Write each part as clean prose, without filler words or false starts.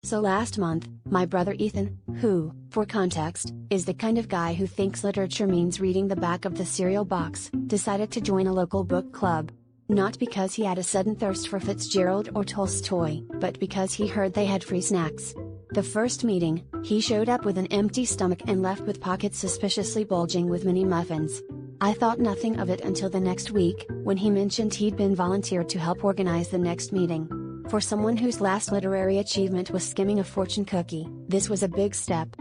So last month, my brother Ethan, who, for context, is the kind of guy who thinks literature means reading the back of the cereal box, decided to join a local book club. Not because he had a sudden thirst for Fitzgerald or Tolstoy, but because he heard they had free snacks. The first meeting, he showed up with an empty stomach and left with pockets suspiciously bulging with mini muffins. I thought nothing of it until the next week, when he mentioned he'd been volunteered to help organize the next meeting. For someone whose last literary achievement was skimming a fortune cookie, this was a big step.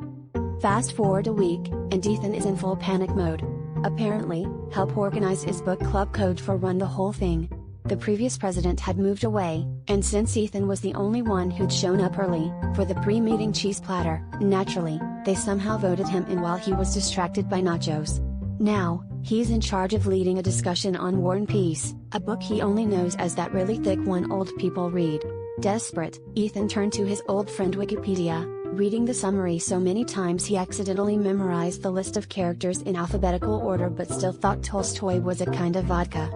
Fast forward a week, and Ethan is in full panic mode. Apparently, help organize is book club code for run the whole thing. The previous president had moved away, and since Ethan was the only one who'd shown up early, for the pre-meeting cheese platter, naturally, they somehow voted him in while he was distracted by nachos. Now, he's in charge of leading a discussion on War and Peace, a book he only knows as that really thick one old people read. Desperate, Ethan turned to his old friend Wikipedia, reading the summary so many times he accidentally memorized the list of characters in alphabetical order but still thought Tolstoy was a kind of vodka.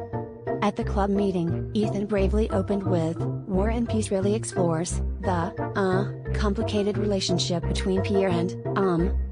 At the club meeting, Ethan bravely opened with, War and Peace really explores the complicated relationship between Pierre and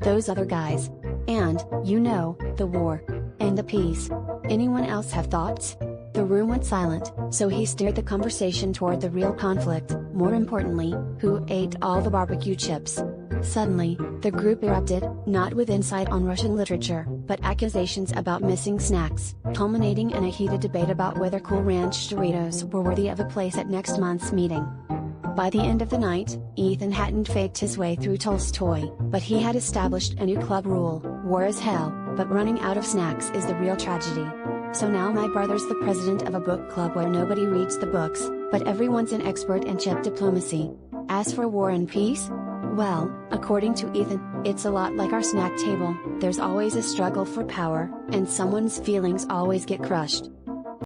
those other guys. And, you know, the war. And the peace. Anyone else have thoughts? The room went silent, so he steered the conversation toward the real conflict, more importantly, who ate all the barbecue chips. Suddenly, the group erupted, not with insight on Russian literature, but accusations about missing snacks, culminating in a heated debate about whether Cool Ranch Doritos were worthy of a place at next month's meeting. By the end of the night, Ethan hadn't faked his way through Tolstoy, but he had established a new club rule: war is hell, but running out of snacks is the real tragedy. So now my brother's the president of a book club where nobody reads the books, but everyone's an expert in chip diplomacy. As for War and Peace? Well, according to Ethan, it's a lot like our snack table. There's always a struggle for power, and someone's feelings always get crushed.